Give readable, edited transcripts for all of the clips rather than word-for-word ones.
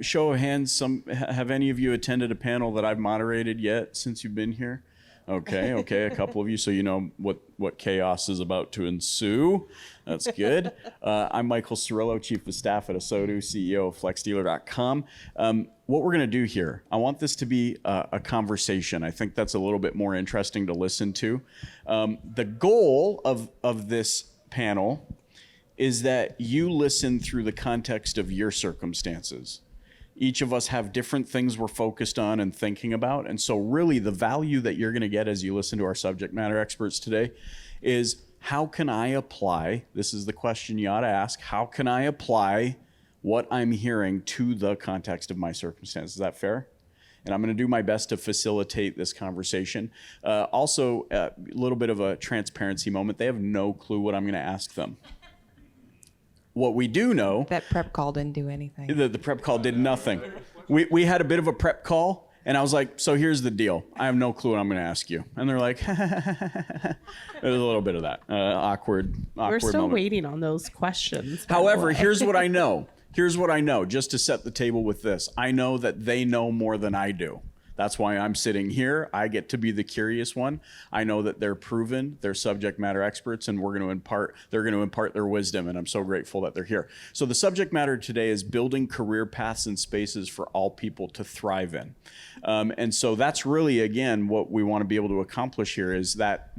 Show of hands, have any of you attended a panel that I've moderated yet since you've been here? Okay, a couple of you, so you know what chaos is about to ensue. That's good. I'm Michael Cirillo, Chief of Staff at ASOTU, CEO of FlexDealer.com. What we're going to do here, I want this to be a conversation. I think that's a little bit more interesting to listen to. The goal of this panel is that you listen through the context of your circumstances. Each of us have different things we're focused on and thinking about. And so really the value that you're going to get as you listen to our subject matter experts today is, how can I apply, this is the question you ought to ask, how can I apply what I'm hearing to the context of my circumstances? Is that fair? And I'm going to do my best to facilitate this conversation. Also, a little bit of a transparency moment. They have no clue what I'm going to ask them. What we do know... That prep call didn't do anything. The prep call did nothing. We had a bit of a prep call, and I was like, so here's the deal. I have no clue what I'm going to ask you. And they're like, there's a little bit of that awkward We're still moment. waiting on those questions. However, here's what I know. Here's what I know, just to set the table with this. I know that they know more than I do. That's why I'm sitting here. I get to be the curious one. I know that they're proven, they're subject matter experts, and they're going to impart their wisdom, and I'm so grateful that they're here. So the subject matter today is building career paths and spaces for all people to thrive in. And so that's really, again, what we want to be able to accomplish here is that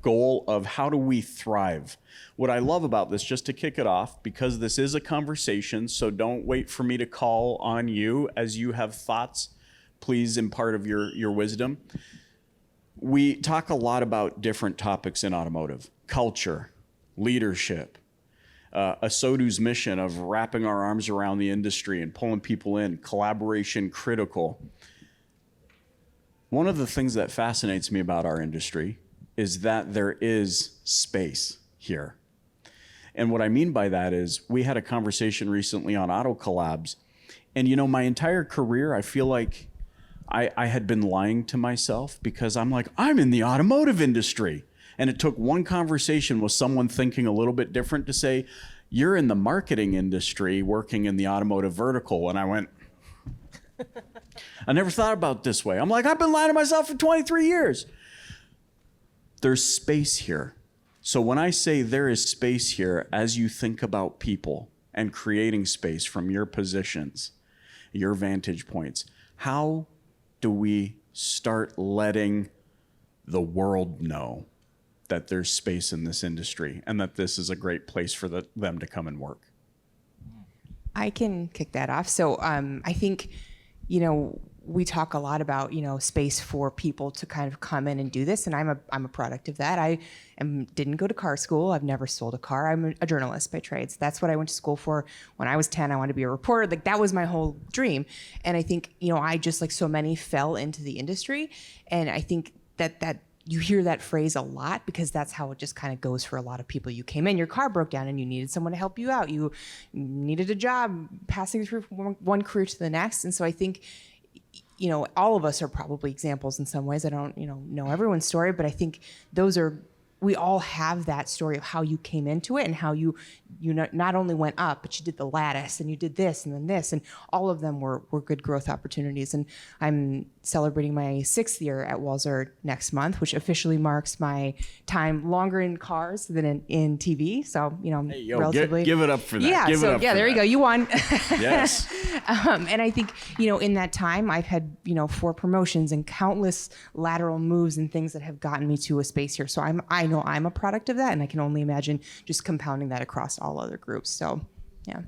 goal of how do we thrive. What I love about this, just to kick it off, because this is a conversation, so don't wait for me to call on you as you have thoughts. Please impart of your wisdom. We talk a lot about different topics in automotive: culture, leadership, ASOTU's mission of wrapping our arms around the industry and pulling people in, collaboration critical. One of the things that fascinates me about our industry is that there is space here. And what I mean by that is, we had a conversation recently on auto collabs, and you know, my entire career, I feel like I had been lying to myself, because I'm like, I'm in the automotive industry. And it took one conversation with someone thinking a little bit different to say, you're in the marketing industry working in the automotive vertical. And I went, I never thought about it this way. I'm like, I've been lying to myself for 23 years. There's space here. So when I say there is space here, as you think about people and creating space from your positions, your vantage points, how do we start letting the world know that there's space in this industry and that this is a great place for them to come and work? I can kick that off. So I think, you know, we talk a lot about, you know, space for people to kind of come in and do this. And I'm a product of that. I didn't go to car school. I've never sold a car. I'm a journalist by trade. So that's what I went to school for. When I was 10, I wanted to be a reporter. Like, that was my whole dream. And I think, you know, I just, like so many, fell into the industry. And I think that you hear that phrase a lot, because that's how it just kind of goes for a lot of people. You came in, your car broke down, and you needed someone to help you out. You needed a job, passing through from one career to the next. And so I think, you know, all of us are probably examples in some ways. I don't, you know everyone's story, but I think we all have that story of how you came into it and how you not only went up, but you did the lattice and you did this and then this, and all of them were good growth opportunities. And I'm celebrating my 6th year at Walser next month, which officially marks my time longer in cars than in TV. So, you know, hey, relatively. Give it up for that. Yeah. There you go. You won. Yes. And I think, you know, in that time, I've had, you know, 4 promotions and countless lateral moves and things that have gotten me to a space here. So I know I'm a product of that, and I can only imagine just compounding that across all other groups. So, yeah.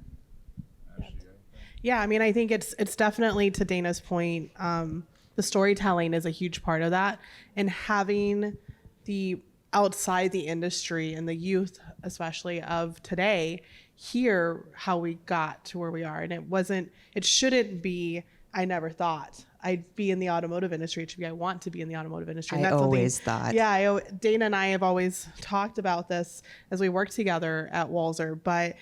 Yeah, I mean, I think it's definitely, to Dana's point, the storytelling is a huge part of that, and having the outside the industry and the youth, especially of today, hear how we got to where we are. And it shouldn't be, I never thought I'd be in the automotive industry. It should be, I want to be in the automotive industry. And I that's always thought. Yeah, Dana and I have always talked about this as we work together at Walser. But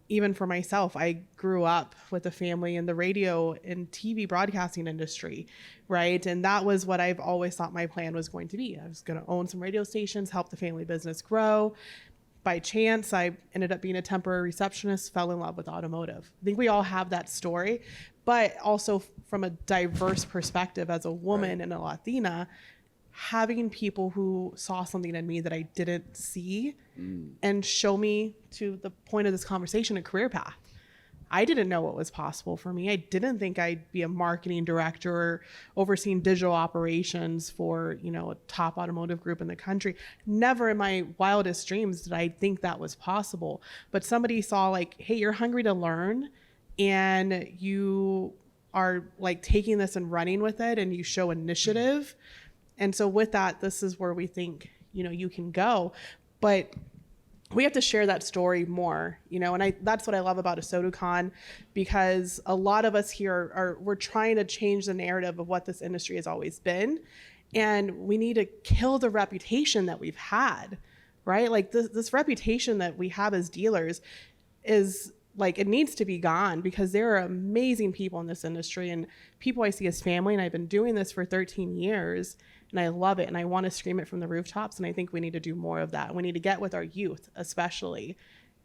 even for myself, I grew up with a family in the radio and TV broadcasting industry, right? And that was what I've always thought my plan was going to be. I was going to own some radio stations, help the family business grow. by chance, I ended up being a temporary receptionist, fell in love with automotive. I think we all have that story, but also from a diverse perspective as a woman and a Latina, having people who saw something in me that I didn't see and show me, to the point of this conversation, a career path. I didn't know what was possible for me. I didn't think I'd be a marketing director or overseeing digital operations for, a top automotive group in the country. Never in my wildest dreams did I think that was possible. But somebody saw like, hey, you're hungry to learn and you are like taking this and running with it and you show initiative. And so with that, this is where we think, you can go. But we have to share that story more, and that's what I love about ASOTUCon, because a lot of us here we're trying to change the narrative of what this industry has always been. And we need to kill the reputation that we've had, right? Like this reputation that we have as dealers is like, it needs to be gone, because there are amazing people in this industry and people I see as family. And I've been doing this for 13 years. And I love it. And I want to scream it from the rooftops. And I think we need to do more of that. We need to get with our youth, especially,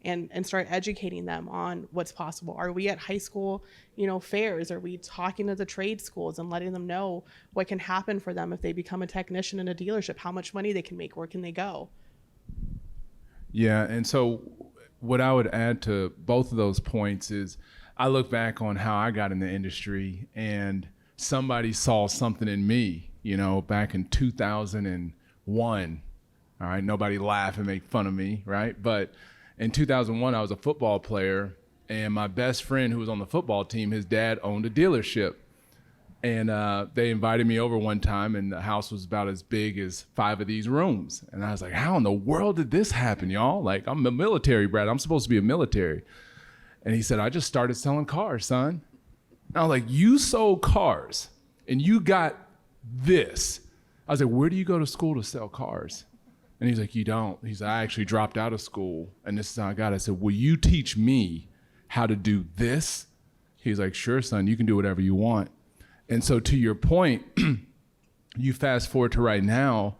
and start educating them on what's possible. Are we at high school, fairs? Are we talking to the trade schools and letting them know what can happen for them if they become a technician in a dealership, how much money they can make, where can they go? Yeah. And so what I would add to both of those points is I look back on how I got in the industry and somebody saw something in me, back in 2001. All right. Nobody laugh and make fun of me. Right. But in 2001, I was a football player, and my best friend who was on the football team, his dad owned a dealership. And they invited me over one time, and the house was about as big as 5 of these rooms. And I was like, how in the world did this happen, y'all? Like, I'm a military brat. I'm supposed to be a military. And he said, I just started selling cars, son. And I was like, you sold cars and you got this. I was like, where do you go to school to sell cars? And he's like, you don't. He's like, I actually dropped out of school, and this is how I got it. I said, will you teach me how to do this? He's like, sure, son, you can do whatever you want. And so to your point, you fast forward to right now,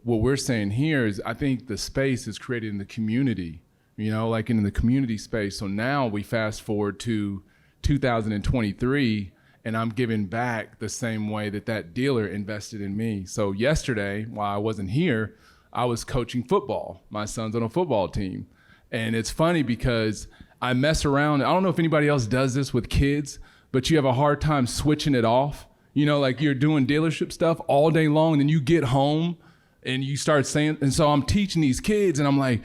what we're saying here is I think the space is created in the community, like in the community space. So now we fast forward to 2023, and I'm giving back the same way that dealer invested in me. So yesterday, while I wasn't here, I was coaching football. My son's on a football team. And it's funny because I mess around. I don't know if anybody else does this with kids, but you have a hard time switching it off. Like you're doing dealership stuff all day long, and then you get home and you start saying, and so I'm teaching these kids, and I'm like,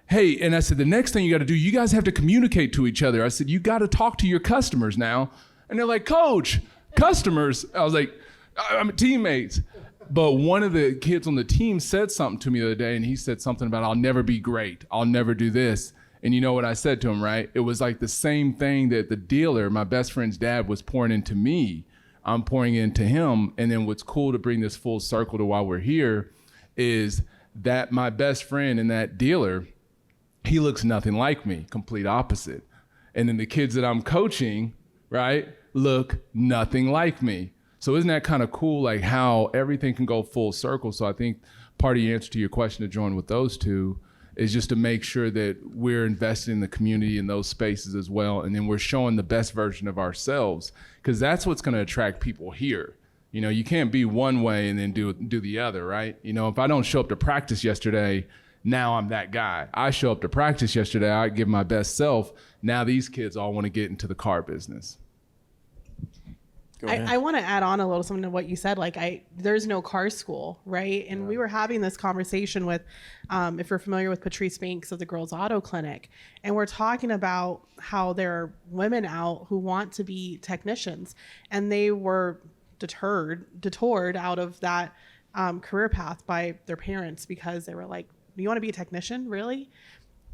hey, and I said, the next thing you got to do, you guys have to communicate to each other. I said, you got to talk to your customers now. And they're like, coach, customers. I was like, I'm teammates. But one of the kids on the team said something to me the other day, and he said something about, I'll never be great. I'll never do this. And you know what I said to him, right? It was like the same thing that the dealer, my best friend's dad, was pouring into me. I'm pouring into him. And then what's cool to bring this full circle to why we're here is that my best friend and that dealer, he looks nothing like me, complete opposite. And then the kids that I'm coaching, right, look nothing like me. So isn't that kind of cool, like how everything can go full circle? So I think part of the answer to your question to join with those two is just to make sure that we're invested in the community in those spaces as well. And then we're showing the best version of ourselves, because that's what's going to attract people here. You can't be one way and then do the other, right? If I don't show up to practice yesterday, now I'm that guy. I show up to practice yesterday, I give my best self. Now these kids all want to get into the car business. I want to add on a little something to what you said. There's no car school, right? And we were having this conversation with, if you're familiar with Patrice Banks of the Girls Auto Clinic, and we're talking about how there are women out who want to be technicians, and they were detoured out of that career path by their parents because they were like, you want to be a technician, really?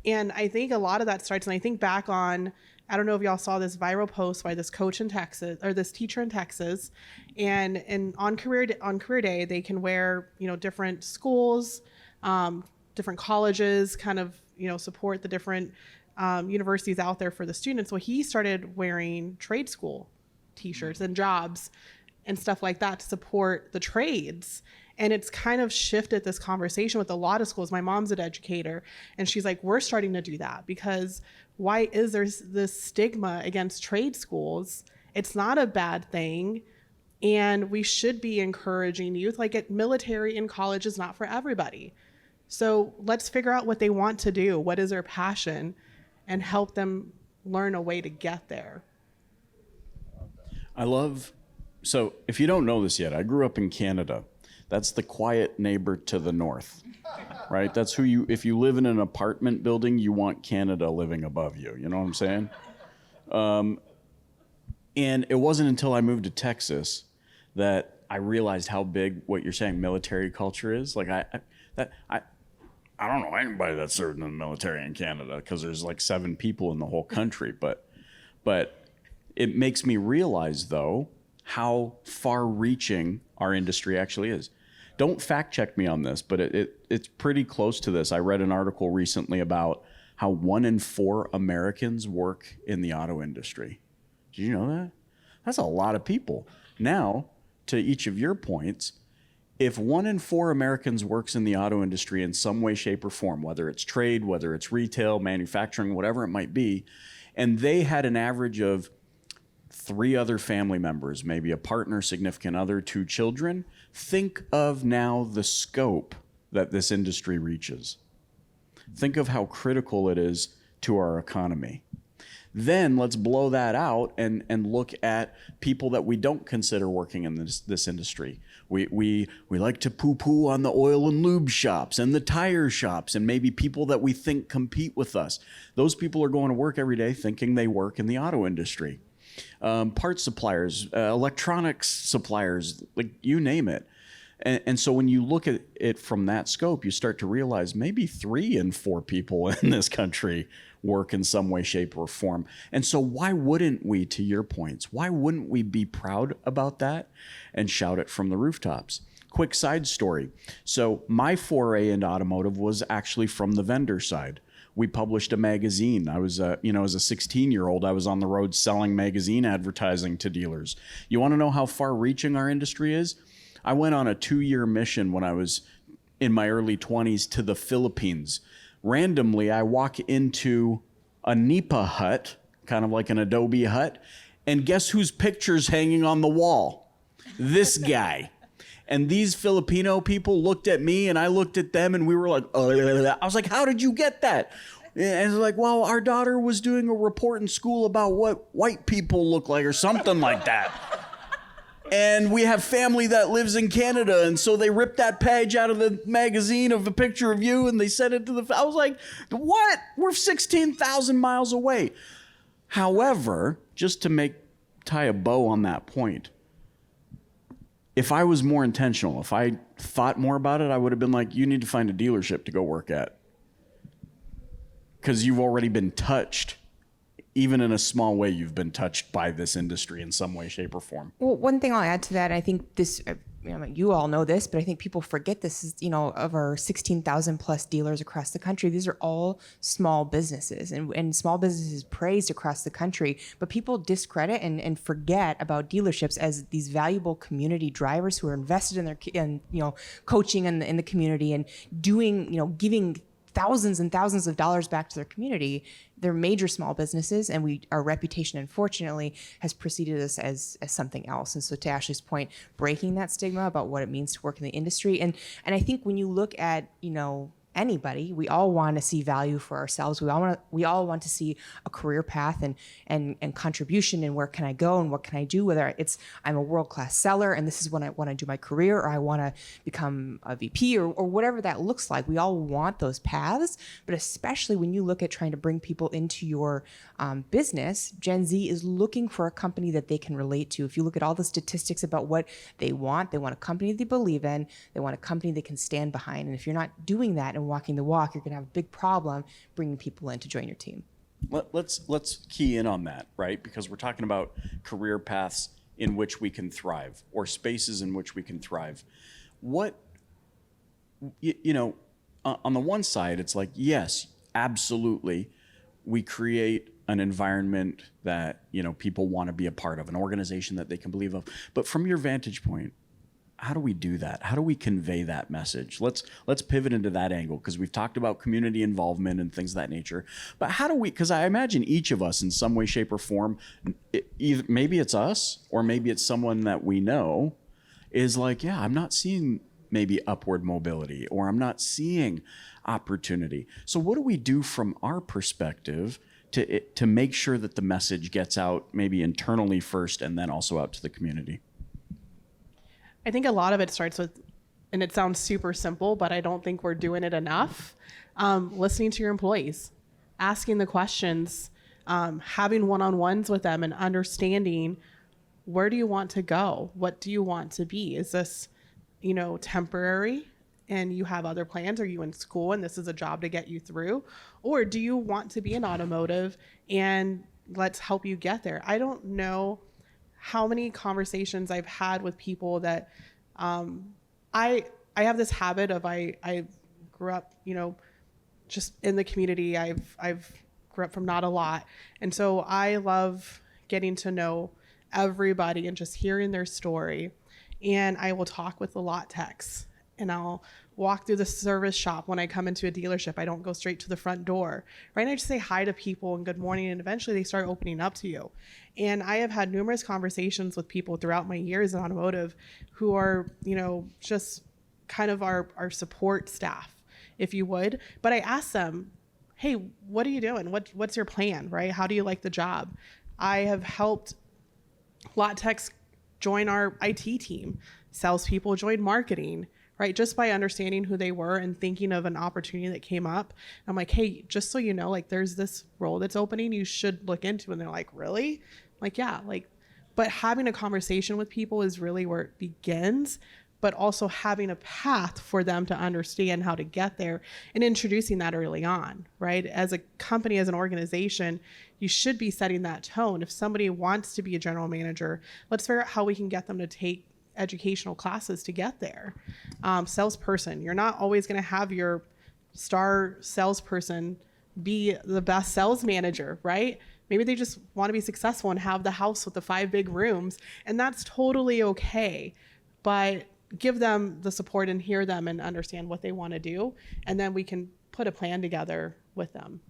And I think a lot of that starts, and I think back on, I don't know if y'all saw this viral post by this coach in Texas, or this teacher in Texas, and on career day they can wear different schools, different colleges, kind of support the different universities out there for the students. So he started wearing trade school T-shirts and jobs and stuff like that to support the trades. And it's kind of shifted this conversation with a lot of schools. My mom's an educator, and she's like, we're starting to do that because why is there this stigma against trade schools? It's not a bad thing. And we should be encouraging youth. Like, at military and college is not for everybody. So let's figure out what they want to do. What is their passion, and help them learn a way to get there. So if you don't know this yet, I grew up in Canada. That's the quiet neighbor to the north, right? That's if you live in an apartment building, you want Canada living above you. You know what I'm saying? And it wasn't until I moved to Texas that I realized how big what you're saying military culture is. Like I don't know anybody that served in the military in Canada because there's like 7 people in the whole country. But it makes me realize, though, how far-reaching our industry actually is. Don't fact-check me on this, but it's pretty close to this. I read an article recently about how 1 in 4 Americans work in the auto industry. Did you know that? That's a lot of people. Now, to each of your points, if 1 in 4 Americans works in the auto industry in some way, shape, or form, whether it's trade, whether it's retail, manufacturing, whatever it might be, and they had an average of 3 other family members, maybe a partner, significant other, 2 children, think of now the scope that this industry reaches. Think of how critical it is to our economy. Then let's blow that out and look at people that we don't consider working in this industry. We like to poo-poo on the oil and lube shops and the tire shops and maybe people that we think compete with us. Those people are going to work every day thinking they work in the auto industry. Parts suppliers, electronics suppliers, like you name it. And so when you look at it from that scope, you start to realize maybe 3 in 4 people in this country work in some way, shape, or form. And so why wouldn't we, to your points, why wouldn't we be proud about that and shout it from the rooftops? Quick side story. So my foray into automotive was actually from the vendor side. We published a magazine. I was, as a 16-year-old, I was on the road selling magazine advertising to dealers. You want to know how far-reaching our industry is? I went on a 2-year mission when I was in my early 20s to the Philippines. Randomly, I walk into a nipa hut, kind of like an Adobe hut, and guess whose picture's hanging on the wall? This guy. And these Filipino people looked at me and I looked at them and we were like, I was like, how did you get that? And it's like, well, our daughter was doing a report in school about what white people look like or something like that. And we have family that lives in Canada, and so they ripped that page out of the magazine of a picture of you, and they sent it to I was like, what? We're 16,000 miles away. However, just to tie a bow on that point, if I was more intentional, if I thought more about it, I would have been like, you need to find a dealership to go work at. Because you've already been touched. Even in a small way, you've been touched by this industry in some way, shape, or form. Well, one thing I'll add to that, I think this, you all know this, but I think people forget this is, of our 16,000 plus dealers across the country, these are all small businesses and small businesses praised across the country, but people discredit and forget about dealerships as these valuable community drivers who are invested in their, coaching in the community and doing, giving thousands and thousands of dollars back to their community. They're major small businesses, and our reputation, unfortunately, has preceded us as something else. And so, to Ashley's point, breaking that stigma about what it means to work in the industry, and I think when you look at anybody, we all want to see value for ourselves. We all want to see a career path and contribution, and where can I go and what can I do, whether it's I'm a world-class seller and this is when I want to do my career, or I want to become a VP or whatever that looks like. We all want those paths, but especially when you look at trying to bring people into your business, Gen Z is looking for a company that they can relate to. If you look at all the statistics about what they want a company they believe in, they want a company they can stand behind. And if you're not doing that and walking the walk, you're going to have a big problem bringing people in to join your team. Let's key in on that, right? Because we're talking about career paths in which we can thrive, or spaces in which we can thrive. On the one side, it's like, yes, absolutely, we create an environment that people want to be a part of, an organization that they can believe of. But from your vantage point, how do we do that? How do we convey that message? Let's pivot into that angle, because we've talked about community involvement and things of that nature. But how do we, because I imagine each of us in some way, shape, or form, either maybe it's us or maybe it's someone that we know, is like, yeah, I'm not seeing maybe upward mobility, or I'm not seeing opportunity. So what do we do from our perspective to make sure that the message gets out maybe internally first and then also out to the community? I think a lot of it starts with, and it sounds super simple, but I don't think we're doing it enough. Listening to your employees, asking the questions, having one-on-ones with them, and understanding, where do you want to go? What do you want to be? Is this, temporary and you have other plans? Are you in school and this is a job to get you through? Or do you want to be in automotive and let's help you get there? I don't know how many conversations I've had with people that I have this habit of, I grew up, just in the community. I've grew up from not a lot. And so I love getting to know everybody and just hearing their story. And I will talk with the lot techs, and I'll walk through the service shop when I come into a dealership. I don't go straight to the front door, right? And I just say hi to people and good morning, and eventually they start opening up to you. And I have had numerous conversations with people throughout my years in automotive who are, just kind of our support staff, if you would. But I ask them, hey, what are you doing? What's your plan, right? How do you like the job? I have helped lot techs join our IT team, salespeople join marketing, right? Just by understanding who they were and thinking of an opportunity that came up. I'm like, hey, just so you know, like, there's this role that's opening, you should look into. And they're like, really? I'm like, yeah, but having a conversation with people is really where it begins, but also having a path for them to understand how to get there and introducing that early on, right? As a company, as an organization, you should be setting that tone. If somebody wants to be a general manager, let's figure out how we can get them to take educational classes to get there. Salesperson, you're not always going to have your star salesperson be the best sales manager, right? Maybe they just want to be successful and have the house with the 5 big rooms, and that's totally okay. But give them the support and hear them and understand what they want to do, and then we can put a plan together with them.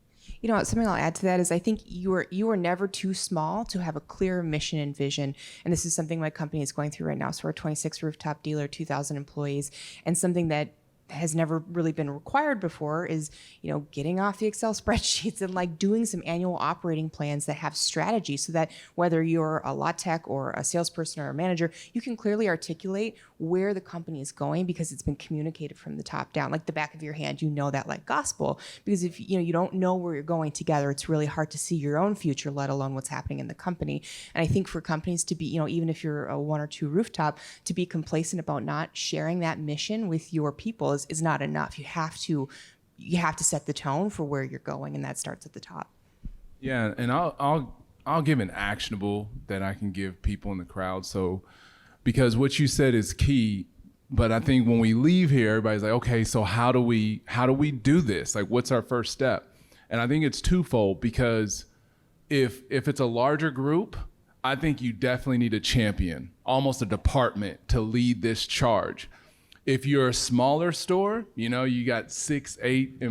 Something I'll add to that is I think you are never too small to have a clear mission and vision. And this is something my company is going through right now. So we're a 26 rooftop dealer, 2,000 employees, and something that has never really been required before is, getting off the Excel spreadsheets and doing some annual operating plans that have strategy, so that whether you're a lot tech or a salesperson or a manager, you can clearly articulate where the company is going, because it's been communicated from the top down, like the back of your hand. That like gospel, because if you don't know where you're going together, it's really hard to see your own future, let alone what's happening in the company. And I think for companies to be, even if you're a 1 or 2 rooftop, to be complacent about not sharing that mission with your people is not enough. You have to set the tone for where you're going, and that starts at the top. Yeah, and I'll give an actionable that I can give people in the crowd. So, because what you said is key, but I think when we leave here, everybody's like, okay, so how do we do this? Like, what's our first step? And I think it's twofold, because if it's a larger group, I think you definitely need a champion, almost a department, to lead this charge. If you're a smaller store, you got 6, 8,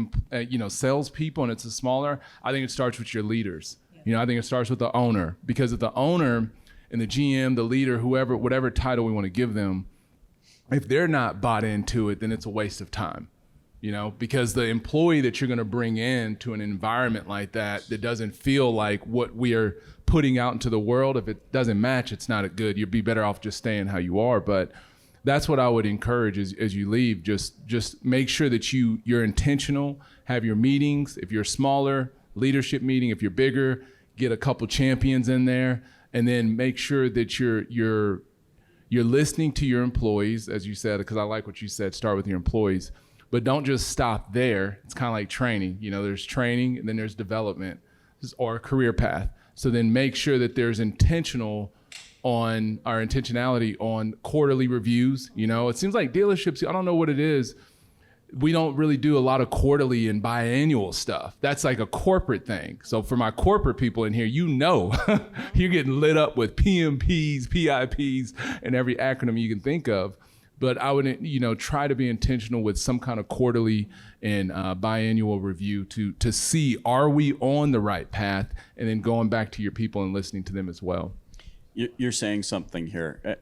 salespeople, and it's a smaller, I think it starts with your leaders. I think it starts with the owner, because if the owner and the GM, the leader, whoever, whatever title we want to give them, if they're not bought into it, then it's a waste of time, because the employee that you're going to bring in to an environment like that doesn't feel like what we are putting out into the world, if it doesn't match, it's not a good. You'd be better off just staying how you are. But that's what I would encourage as you leave. Just make sure that you're intentional, have your meetings. If you're smaller, leadership meeting. If you're bigger, get a couple champions in there, and then make sure that you're listening to your employees, as you said, because I like what you said, start with your employees, but don't just stop there. It's kind of like training. There's training and then there's development or a career path. So then make sure that there's intentionality on quarterly reviews. It seems like dealerships, I don't know what it is, we don't really do a lot of quarterly and biannual stuff. That's like a corporate thing. So for my corporate people in here, you're getting lit up with PMPs, PIPs, and every acronym you can think of. but I would, try to be intentional with some kind of quarterly and biannual review to see, are we on the right path? And then going back to your people and listening to them as well. You're saying something here.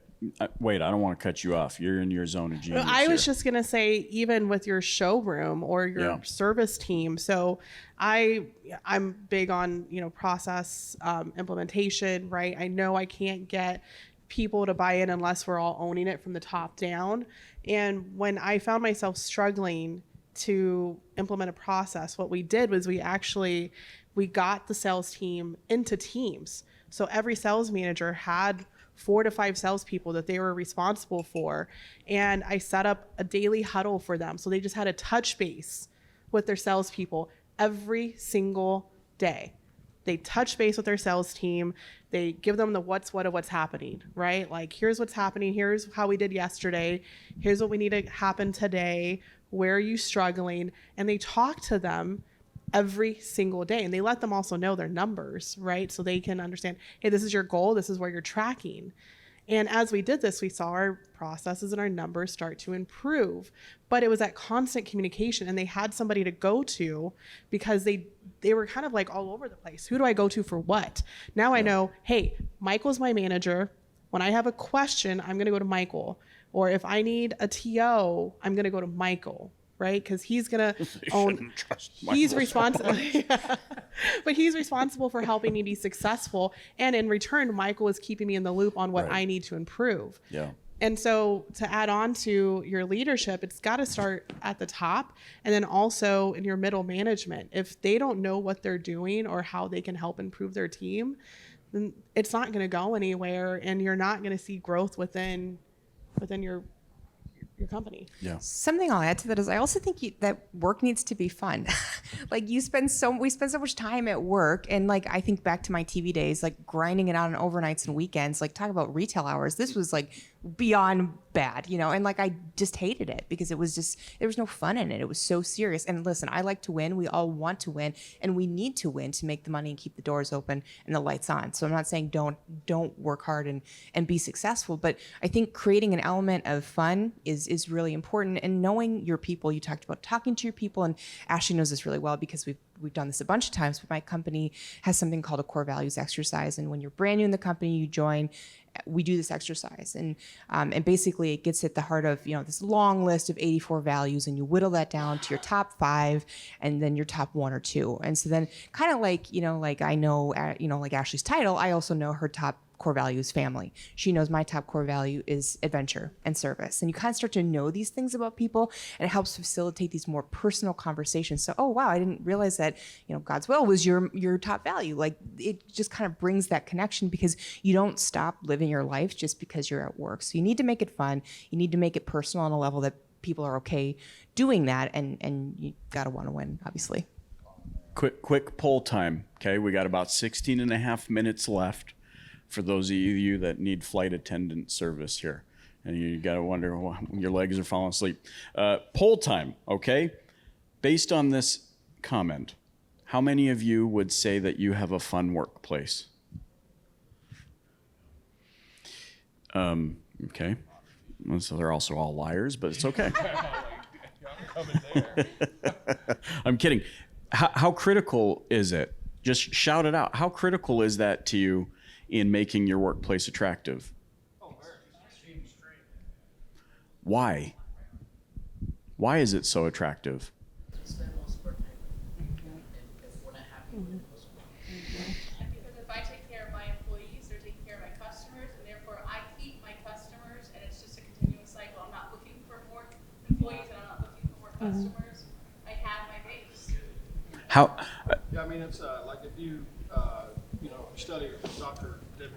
Wait, I don't want to cut you off. You're in your zone of genius. I was just going to say, even with your showroom or your service team. So I'm big on, process implementation, right? I know I can't get people to buy in unless we're all owning it from the top down. And when I found myself struggling to implement a process, what we did was we got the sales team into teams. So every sales manager had 4 to 5 salespeople that they were responsible for. And I set up a daily huddle for them. So they just had a touch base with their salespeople every single day. They touch base with their sales team. They give them the what's what of what's happening, right? Like, here's what's happening. Here's how we did yesterday. Here's what we need to happen today. Where are you struggling? And they talk to them every single day, and they let them also know their numbers, right? So they can understand, hey, this is your goal, this is where you're tracking. And as we did this, we saw our processes and our numbers start to improve. But it was that constant communication, and they had somebody to go to because they were kind of like all over the place. Who do I go to for what? Now I know, hey, Michael's my manager. When I have a question, I'm going to go to Michael. Or if I need a TO, I'm going to go to Michael. Right? Because he's going to own, he's responsible, but he's responsible for helping me be successful. And in return, Michael is keeping me in the loop on what I need to improve. Yeah. And so to add on to your leadership, it's got to start at the top and then also in your middle management. If they don't know what they're doing or how they can help improve their team, then it's not going to go anywhere, and you're not going to see growth within your company. Yeah. Something I'll add to that is I also think that work needs to be fun. Like we spend so much time at work, and like I think back to my TV days, like grinding it out on overnights and weekends. Like talk about retail hours. This was like beyond bad, and like I just hated it because it was just, there was no fun in it. It was so serious. And listen, I like to win. We all want to win, and we need to win to make the money and keep the doors open and the lights on. So I'm not saying don't work hard and be successful, but I think creating an element of fun is really important. And knowing your people, you talked about talking to your people, and Ashley knows this really well because we've done this a bunch of times, but my company has something called a core values exercise. And when you're brand new in the company, you join, we do this exercise. And basically it gets at the heart of, this long list of 84 values, and you whittle that down to your top 5 and then your top 1 or 2. And so then kind of like, like I know, like Ashley's title, I also know her top core value is family. She knows my top core value is adventure and service. And you kind of start to know these things about people, and it helps facilitate these more personal conversations. So, oh wow, I didn't realize that, God's will was your top value. Like it just kind of brings that connection, because you don't stop living your life just because you're at work. So you need to make it fun. You need to make it personal on a level that people are okay doing that. And you gotta want to win, obviously. Quick poll time. Okay. We got about 16 and a half minutes left for those of you that need flight attendant service here. And you got to wonder why your legs are falling asleep. Poll time, okay? Based on this comment, how many of you would say that you have a fun workplace? Okay. Well, so they're also all liars, but it's okay. I'm kidding. How critical is it? Just shout it out. How critical is that to you in making your workplace attractive? Why? Why is it so attractive? Because if I take care of my employees, they're taking care of my customers, and therefore I keep my customers, and it's just a continuous cycle. I'm not looking for more employees, and I'm not looking for more customers. I have my base. How? Yeah, I mean, it's like if you, study Dr. Deming,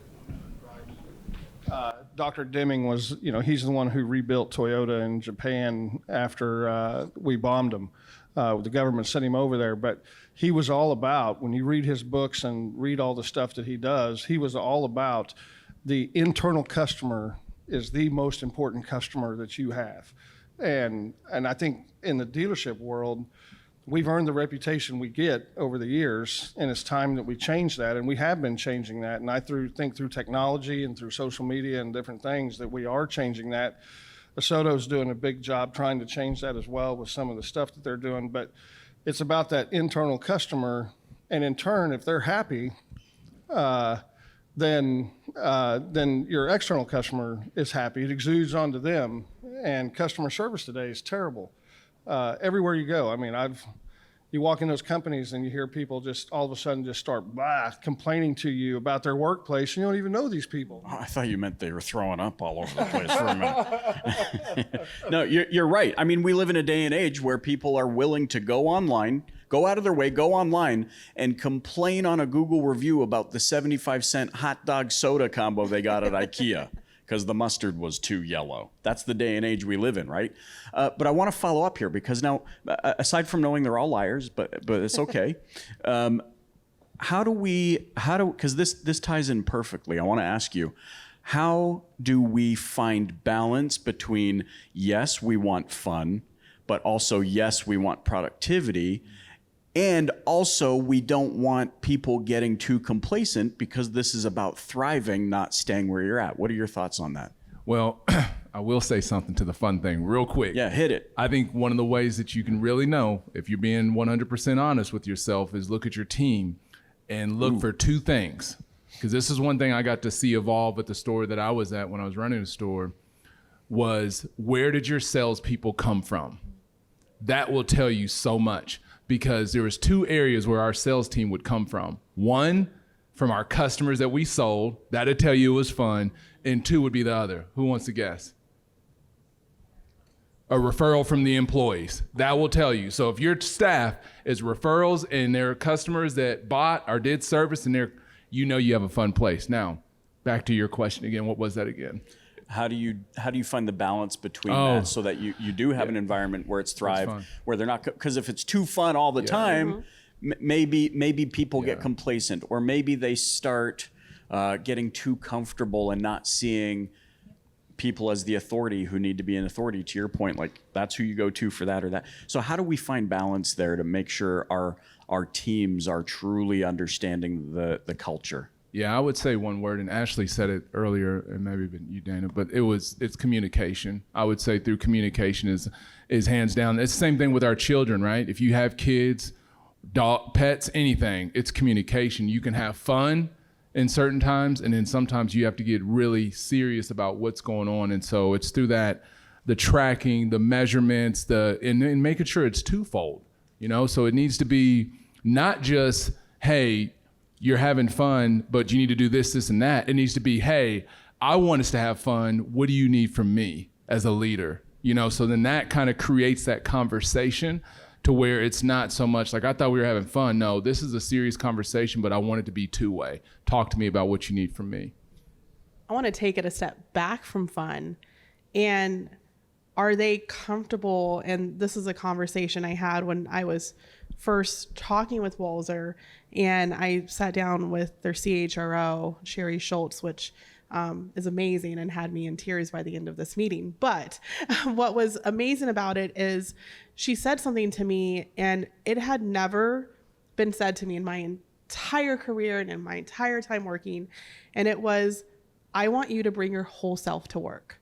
right? Dr. Deming was, he's the one who rebuilt Toyota in Japan after we bombed them. The government sent him over there, but he was all about, when you read his books and read all the stuff that he does, he was all about the internal customer is the most important customer that you have. And I think in the dealership world, we've earned the reputation we get over the years, and it's time that we change that, and we have been changing that. And I think through technology and through social media and different things that we are changing that. ASOTU's doing a big job trying to change that as well with some of the stuff that they're doing. But it's about that internal customer, and in turn, if they're happy, then your external customer is happy. It exudes onto them, and customer service today is terrible. Everywhere you go, I mean, you walk in those companies and you hear people just all of a sudden just start complaining to you about their workplace, and you don't even know these people. Oh, I thought you meant they were throwing up all over the place for a minute. No, you're right. I mean, we live in a day and age where people are willing to go online, go out of their way, go online, and complain on a Google review about the 75-cent hot dog soda combo they got at IKEA because the mustard was too yellow. That's the day and age we live in, right? But I want to follow up here because now, aside from knowing they're all liars, but it's okay. Because this ties in perfectly. I want to ask you, how do we find balance between, yes, we want fun, but also, yes, we want productivity, and also we don't want people getting too complacent because this is about thriving, not staying where you're at. What are your thoughts on that? Well, I will say something to the fun thing real quick. Yeah, hit it. I think one of the ways that you can really know if you're being 100% honest with yourself is look at your team and look for two things. Because this is one thing I got to see evolve at the store that I was at when I was running the store, was where did your salespeople come from? That will tell you so much, because there was two areas where our sales team would come from. One, from our customers that we sold. That'd tell you it was fun. And two would be the other. Who wants to guess? A referral from the employees. That will tell you. So if your staff is referrals and they're customers that bought or did service, and you know you have a fun place. Now, back to your question again. What was that again? How do you find the balance between that so that you do have an environment where it's thrive, where they're not, because if it's too fun all the time, maybe people get complacent, or maybe they start getting too comfortable and not seeing people as the authority who need to be an authority. To your point, like that's who you go to for that or that. So how do we find balance there to make sure our teams are truly understanding the culture? Yeah, I would say one word, and Ashley said it earlier, and maybe even you, Dana, but it's communication. I would say through communication is hands down. It's the same thing with our children, right? If you have kids, dog, pets, anything, it's communication. You can have fun in certain times, and then sometimes you have to get really serious about what's going on. And so it's through that, the tracking, the measurements, and making sure it's twofold, So it needs to be not just, hey, you're having fun, but you need to do this, this, and that. It needs to be, hey, I want us to have fun. What do you need from me as a leader? So then that kind of creates that conversation to where it's not so much like, I thought we were having fun. No, this is a serious conversation, but I want it to be two-way. Talk to me about what you need from me. I want to take it a step back from fun. And are they comfortable? And this is a conversation I had when I was first talking with Walzer, and I sat down with their CHRO, Sherry Schultz, which is amazing and had me in tears by the end of this meeting. But what was amazing about it is she said something to me, and it had never been said to me in my entire career and in my entire time working. And it was, I want you to bring your whole self to work.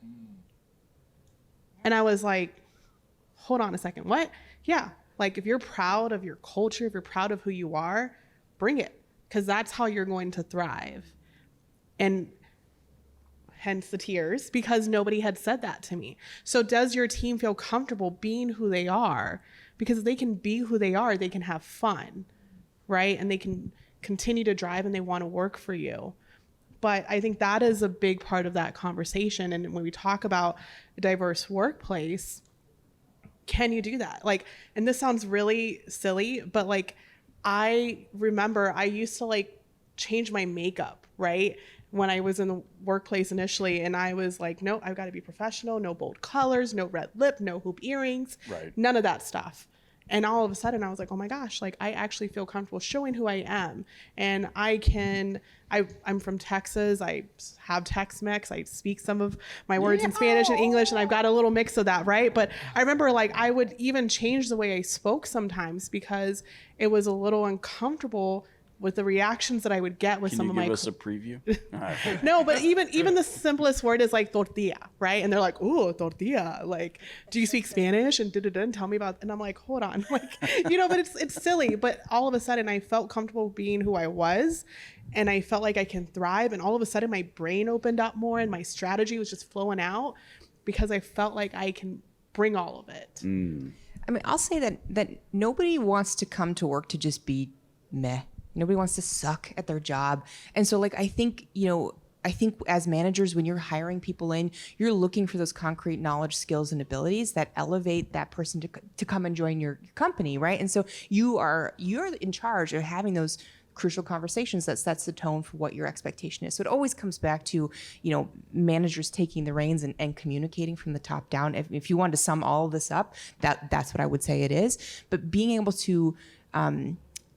And I was like, hold on a second, what? Yeah. Like if you're proud of your culture, if you're proud of who you are, bring it, because that's how you're going to thrive. And hence the tears, because nobody had said that to me. So does your team feel comfortable being who they are? Because if they can be who they are, they can have fun, right? And they can continue to drive and they want to work for you. But I think that is a big part of that conversation. And when we talk about a diverse workplace, can you do that? Like, and this sounds really silly, but like, I remember I used to like change my makeup, right? When I was in the workplace initially, and I was like, no, I've got to be professional, no bold colors, no red lip, no hoop earrings, none of that stuff. And all of a sudden I was like, oh my gosh, like I actually feel comfortable showing who I am. And I'm from Texas. I have Tex-Mex. I speak some of my words in Spanish and English, and I've got a little mix of that, right? But I remember like I would even change the way I spoke sometimes because it was a little uncomfortable with the reactions that I would get with Can some you of my give us a preview? All right. no, but even the simplest word is like tortilla, right? And they're like, "Oh, tortilla." Like, do you speak Spanish? And and tell me about. And I'm like, hold on, like, but it's silly. But all of a sudden, I felt comfortable being who I was, and I felt like I can thrive. And all of a sudden, my brain opened up more, and my strategy was just flowing out because I felt like I can bring all of it. I mean, I'll say that nobody wants to come to work to just be meh. Nobody wants to suck at their job. And so like, I think as managers, when you're hiring people in, you're looking for those concrete knowledge, skills, and abilities that elevate that person to come and join your company, right? And so you're in charge of having those crucial conversations that sets the tone for what your expectation is. So it always comes back to, managers taking the reins and communicating from the top down. If you want to sum all of this up, that's what I would say it is. But being able to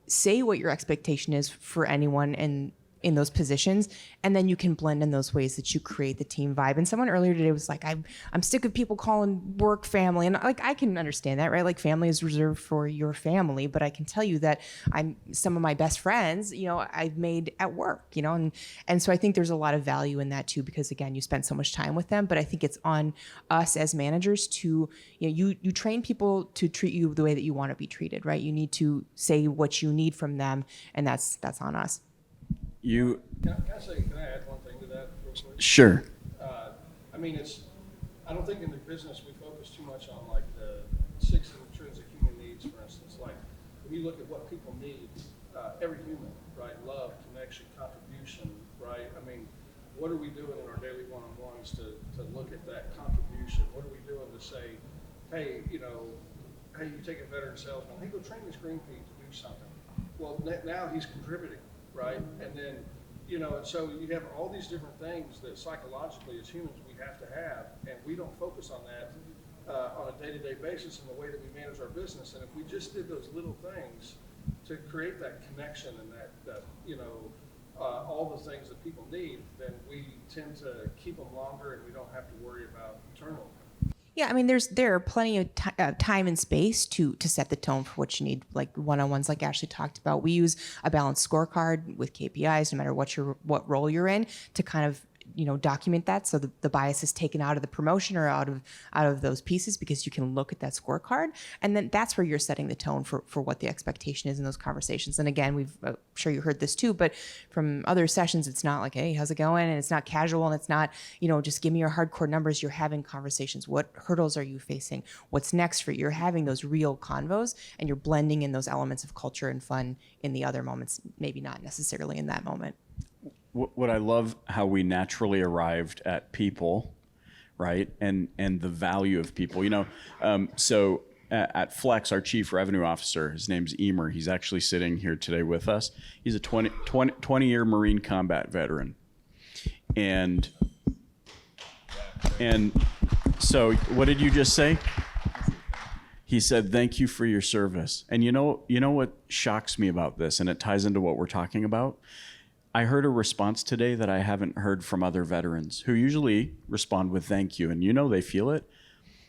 say what your expectation is for anyone in those positions, and then you can blend in those ways that you create the team vibe. And someone earlier today was like, I'm sick of people calling work family. And like, I can understand that, right? Like, family is reserved for your family, but I can tell you that some of my best friends, I've made at work, and so I think there's a lot of value in that too, because again, you spend so much time with them. But I think it's on us as managers to, you train people to treat you the way that you want to be treated, right? You need to say what you need from them, and that's on us. Can I add one thing to that real quick? Sure. I don't think in the business we focus too much on like the 6 intrinsic human needs, for instance. Like when you look at what people need, every human, right? Love, connection, contribution, right? What are we doing in our daily one-on-ones to look at that contribution? What are we doing to say, hey, you take a veteran salesman, hey, go train this green pea to do something. Well, now he's contributing. Right, and then, and so you have all these different things that psychologically as humans we have to have, and we don't focus on that on a day-to-day basis in the way that we manage our business. And if we just did those little things to create that connection and that all the things that people need, then we tend to keep them longer, and we don't have to worry about turnover. Yeah, there are plenty of time and space to set the tone for what you need, like one-on-ones, like Ashley talked about. We use a balanced scorecard with KPIs, no matter what role you're in, to kind of document that, so the bias is taken out of the promotion or out of those pieces, because you can look at that scorecard, and then that's where you're setting the tone for what the expectation is in those conversations. And again, we've I'm sure you heard this too, but from other sessions, it's not like, hey, how's it going? And it's not casual, and it's not just give me your hardcore numbers. You're having conversations. What hurdles are you facing? What's next for you? You're having those real convos, and you're blending in those elements of culture and fun in the other moments, maybe not necessarily in that moment. What I love how we naturally arrived at people, right? And the value of people, so at Flex, our chief revenue officer, his name's Emer. He's actually sitting here today with us. He's a 20-year Marine combat veteran. And so what did you just say? He said, thank you for your service. And you know what shocks me about this, and it ties into what we're talking about? I heard a response today that I haven't heard from other veterans, who usually respond with thank you, and they feel it.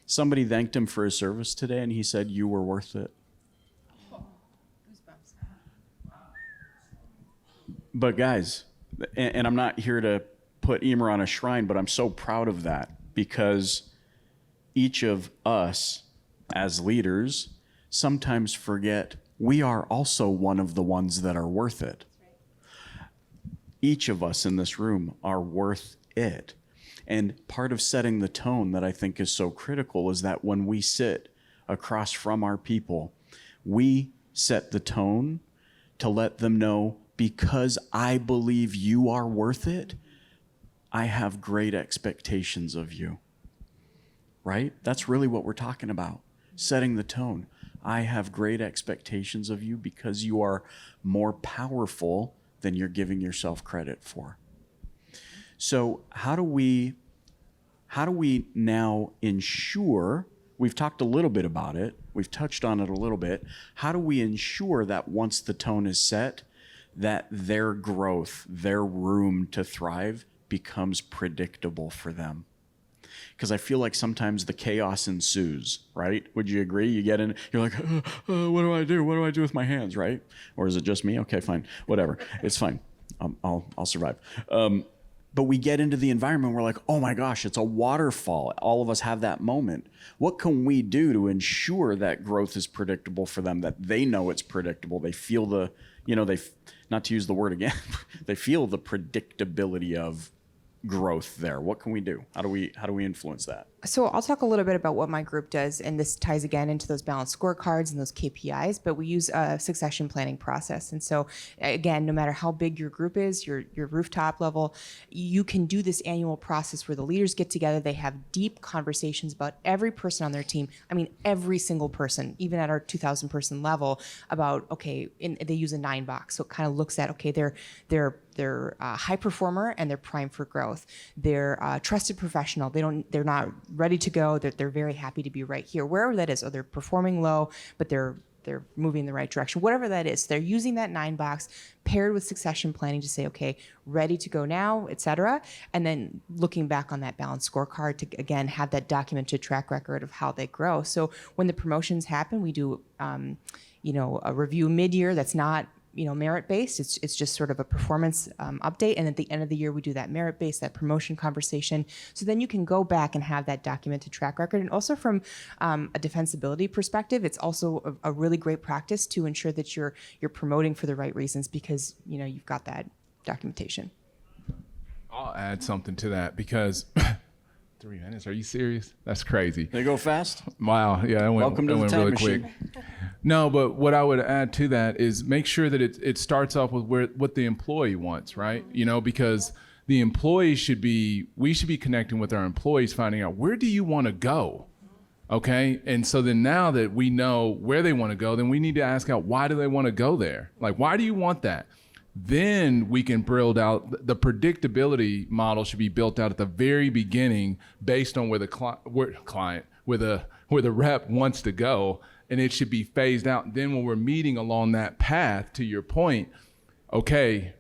Somebody thanked him for his service today, and he said, you were worth it. But guys, and I'm not here to put Emer on a shrine, but I'm so proud of that, because each of us as leaders sometimes forget we are also one of the ones that are worth it. Each of us in this room are worth it. And part of setting the tone that I think is so critical is that when we sit across from our people, we set the tone to let them know, because I believe you are worth it, I have great expectations of you. Right? That's really what we're talking about. Setting the tone. I have great expectations of you because you are more powerful than you're giving yourself credit for. So how do we now ensure, we've talked a little bit about it, we've touched on it a little bit, how do we ensure that once the tone is set, that their growth, their room to thrive becomes predictable for them? because I feel like sometimes the chaos ensues, right? Would you agree? You get in, you're like, what do I do? What do I do with my hands, right? Or is it just me? Okay, fine, whatever. It's fine. I'll survive. But we get into the environment, we're like, oh my gosh, it's a waterfall. All of us have that moment. What can we do to ensure that growth is predictable for them, that they know it's predictable? They feel the, not to use the word again, they feel the predictability of growth there. What can we do? How do we influence that? So I'll talk a little bit about what my group does, and this ties again into those balanced scorecards and those KPIs, but we use a succession planning process. And so again, no matter how big your group is, your rooftop level, you can do this annual process where the leaders get together, they have deep conversations about every person on their team. I mean, every single person, even at our 2,000 person level, about, okay, they use a 9 box. So it kind of looks at, okay, they're a high performer and they're primed for growth. They're a trusted professional. They're not ready to go. They're very happy to be right here, wherever that is. Or they're performing low, but they're moving in the right direction. Whatever that is, they're using that 9 box paired with succession planning to say, okay, ready to go now, et cetera. And then looking back on that balanced scorecard to, again, have that documented track record of how they grow. So when the promotions happen, we do, a review mid-year that's not merit-based. It's just sort of a performance update. And at the end of the year, we do that merit-based, that promotion conversation. So then you can go back and have that documented track record. And also from a defensibility perspective, it's also a really great practice to ensure that you're promoting for the right reasons because, you've got that documentation. I'll add something to that because 3 minutes, are you serious? That's crazy. They go fast? Wow, yeah, that went really quick. No, but what I would add to that is make sure that it starts off with what the employee wants, right? Because the employee we should be connecting with our employees, finding out, where do you want to go? Okay, and so then now that we know where they want to go, then we need to ask out, why do they want to go there? Like, why do you want that? Then we can build out the predictability model should be built out at the very beginning based on where the rep wants to go, and it should be phased out. Then when we're meeting along that path, to your point, okay,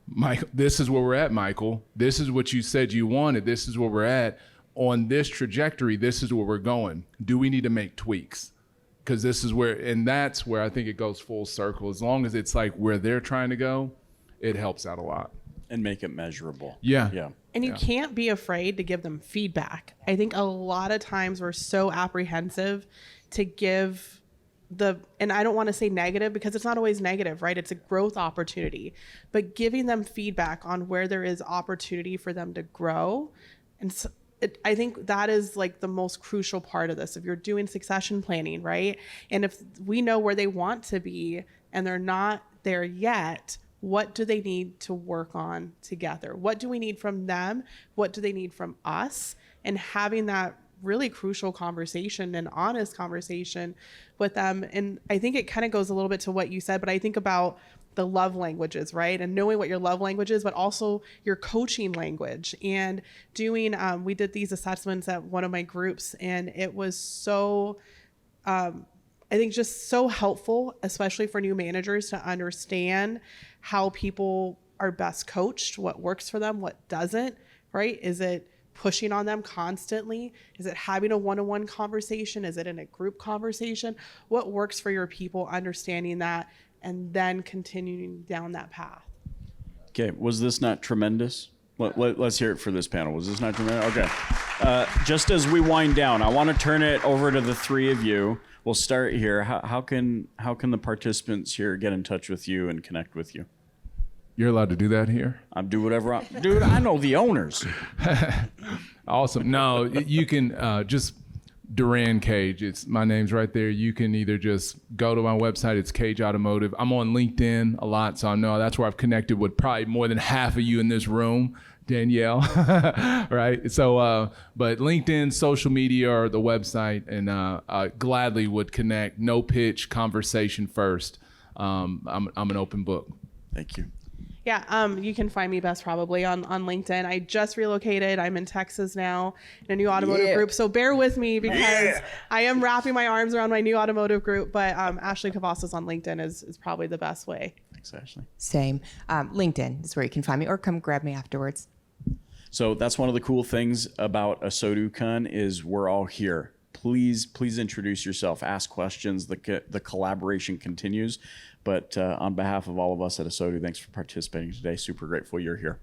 Michael, this is where we're at, Michael. This is what you said you wanted. This is where we're at. On this trajectory, this is where we're going. Do we need to make tweaks? Because this is that's where I think it goes full circle. As long as it's like where they're trying to go, it helps out a lot. And make it measurable. Yeah. And you can't be afraid to give them feedback. I think a lot of times we're so apprehensive to give and I don't want to say negative because it's not always negative, right? It's a growth opportunity, but giving them feedback on where there is opportunity for them to grow. And so, I think that is like the most crucial part of this. If you're doing succession planning, right? And if we know where they want to be and they're not there yet, what do they need to work on together? What do we need from them? What do they need from us? And having that really crucial conversation and honest conversation with them. And I think it kind of goes a little bit to what you said, but I think about the love languages, right? And knowing what your love language is, but also your coaching language. And doing, we did these assessments at one of my groups, and it was so, I think just so helpful, especially for new managers to understand how people are best coached, what works for them, what doesn't, right? Is it pushing on them constantly? Is it having a one-on-one conversation? Is it in a group conversation? What works for your people, understanding that, and then continuing down that path. Okay, was this not tremendous? Let's hear it for this panel. Was this not tremendous? Okay. Just as we wind down, I want to turn it over to the three of you. We'll start here. How can the participants here get in touch with you and connect with you? You're allowed to do that here? I'm do whatever dude, I know the owners. Awesome. No, you can just Duran Cage. My name's right there. You can either just go to my website. It's Cage Automotive. I'm on LinkedIn a lot, so I know that's where I've connected with probably more than half of you in this room, Danielle. Right? So, but LinkedIn, social media, or the website, and I gladly would connect. No pitch, conversation first. I'm an open book. Thank you. Yeah, you can find me best probably on LinkedIn. I just relocated. I'm in Texas now in a new automotive group. So bear with me because I am wrapping my arms around my new automotive group. But Ashley Cavazos on LinkedIn is probably the best way. Thanks, Ashley. Same. LinkedIn is where you can find me, or come grab me afterwards. So that's one of the cool things about ASOTU is we're all here. Please introduce yourself, ask questions. The collaboration continues. But on behalf of all of us at ASOTU, thanks for participating today. Super grateful you're here.